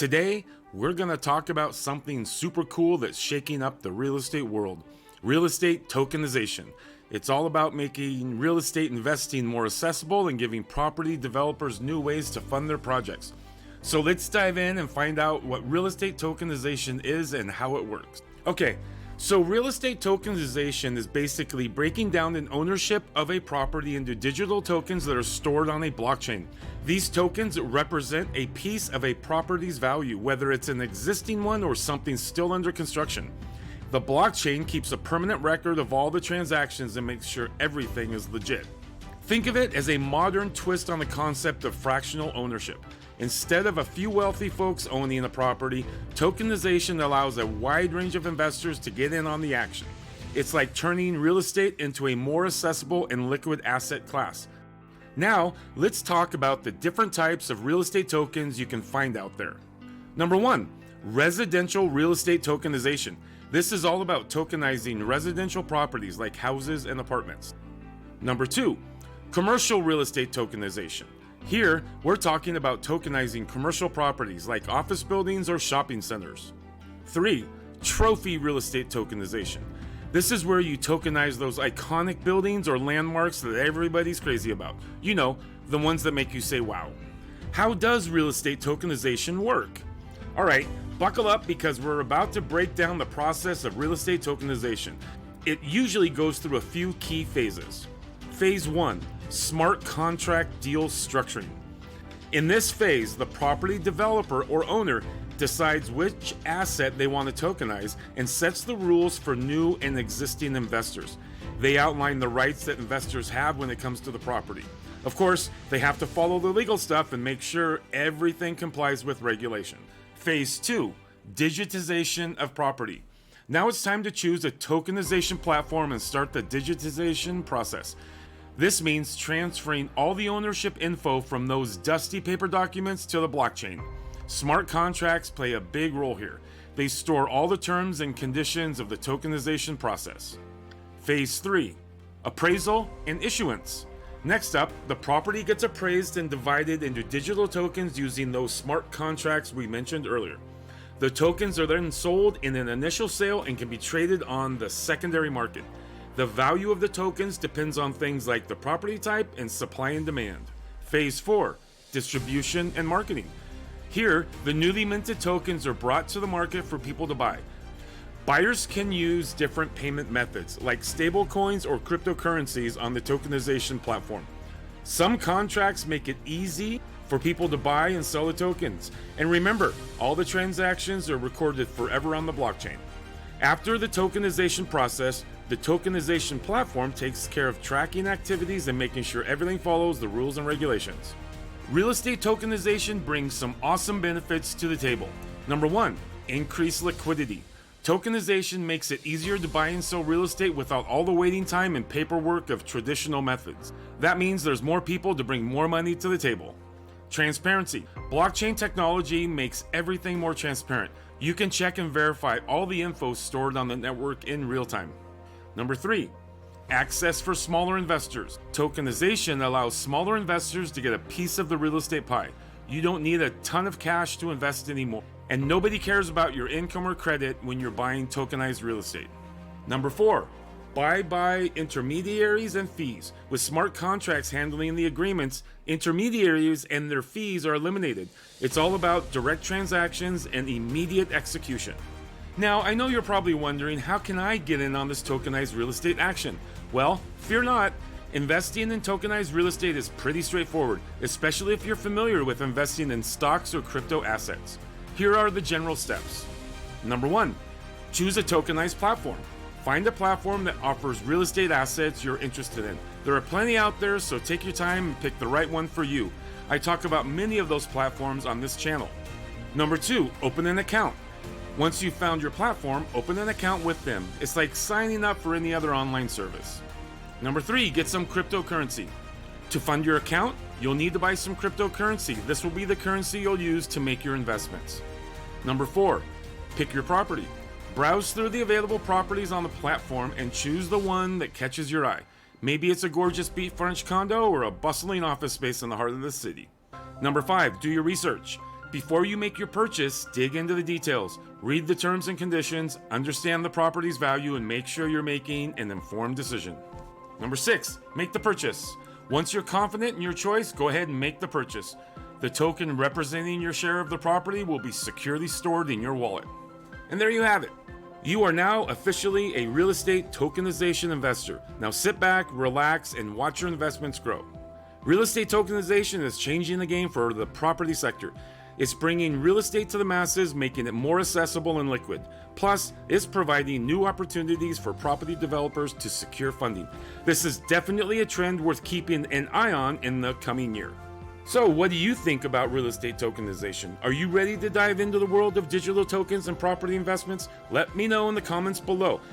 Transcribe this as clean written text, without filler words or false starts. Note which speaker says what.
Speaker 1: Today, we're going to talk about something super cool that's shaking up the real estate world. Real estate tokenization. It's all about making real estate investing more accessible and giving property developers new ways to fund their projects. So let's dive in and find out what real estate tokenization is and how it works. Okay, so real estate tokenization is basically breaking down an ownership of a property into digital tokens that are stored on a blockchain. These tokens represent a piece of a property's value, whether it's an existing one or something still under construction. The blockchain keeps a permanent record of all the transactions and makes sure everything is legit. Think of it as a modern twist on the concept of fractional ownership. Instead of a few wealthy folks owning a property, tokenization allows a wide range of investors to get in on the action. It's like turning real estate into a more accessible and liquid asset class. Now, let's talk about the different types of real estate tokens you can find out there. Number 1, residential real estate tokenization. This is all about tokenizing residential properties like houses and apartments. Number 2, commercial real estate tokenization. Here, we're talking about tokenizing commercial properties like office buildings or shopping centers. 3, trophy real estate tokenization. This is where you tokenize those iconic buildings or landmarks that everybody's crazy about. You know, the ones that make you say wow. How does real estate tokenization work? Alright, buckle up because we're about to break down the process of real estate tokenization. It usually goes through a few key phases. Phase 1, smart contract deal structuring. In this phase, the property developer or owner decides which asset they want to tokenize and sets the rules for new and existing investors. They outline the rights that investors have when it comes to the property. Of course, they have to follow the legal stuff and make sure everything complies with regulation. Phase 2, digitization of property. Now it's time to choose a tokenization platform and start the digitization process. This means transferring all the ownership info from those dusty paper documents to the blockchain. Smart contracts play a big role here. They store all the terms and conditions of the tokenization process. Phase 3, appraisal and issuance. Next up, the property gets appraised and divided into digital tokens using those smart contracts we mentioned earlier. The tokens are then sold in an initial sale and can be traded on the secondary market. The value of the tokens depends on things like the property type and supply and demand. Phase 4, distribution and marketing. Here, the newly minted tokens are brought to the market for people to buy. Buyers can use different payment methods like stablecoins or cryptocurrencies on the tokenization platform. Some contracts make it easy for people to buy and sell the tokens. And remember, all the transactions are recorded forever on the blockchain. After the tokenization process, the tokenization platform takes care of tracking activities and making sure everything follows the rules and regulations. Real estate tokenization brings some awesome benefits to the table. Number 1, increased liquidity. Tokenization makes it easier to buy and sell real estate without all the waiting time and paperwork of traditional methods. That means there's more people to bring more money to the table. Transparency. Blockchain technology makes everything more transparent. You can check and verify all the info stored on the network in real time. Number 3, access for smaller investors. Tokenization allows smaller investors to get a piece of the real estate pie. You don't need a ton of cash to invest anymore, and nobody cares about your income or credit when you're buying tokenized real estate. Number 4, buy intermediaries and fees. With smart contracts handling the agreements, intermediaries and their fees are eliminated. It's all about direct transactions and immediate execution. Now, I know you're probably wondering, how can I get in on this tokenized real estate action? Well, fear not. Investing in tokenized real estate is pretty straightforward, especially if you're familiar with investing in stocks or crypto assets. Here are the general steps. Number 1, choose a tokenized platform. Find a platform that offers real estate assets you're interested in. There are plenty out there, so take your time and pick the right one for you. I talk about many of those platforms on this channel. Number 2, open an account. Once you've found your platform, open an account with them. It's like signing up for any other online service. Number 3, get some cryptocurrency. To fund your account, you'll need to buy some cryptocurrency. This will be the currency you'll use to make your investments. Number 4, pick your property. Browse through the available properties on the platform and choose the one that catches your eye. Maybe it's a gorgeous beachfront condo or a bustling office space in the heart of the city. Number 5, do your research. Before you make your purchase, dig into the details. Read the terms and conditions, understand the property's value, and make sure you're making an informed decision. Number 6, make the purchase. Once you're confident in your choice, go ahead and make the purchase. The token representing your share of the property will be securely stored in your wallet. And there you have it. You are now officially a real estate tokenization investor. Now sit back, relax, and watch your investments grow. Real estate tokenization is changing the game for the property sector. It's bringing real estate to the masses, making it more accessible and liquid. Plus, it's providing new opportunities for property developers to secure funding. This is definitely a trend worth keeping an eye on in the coming year. So, what do you think about real estate tokenization? Are you ready to dive into the world of digital tokens and property investments? Let me know in the comments below.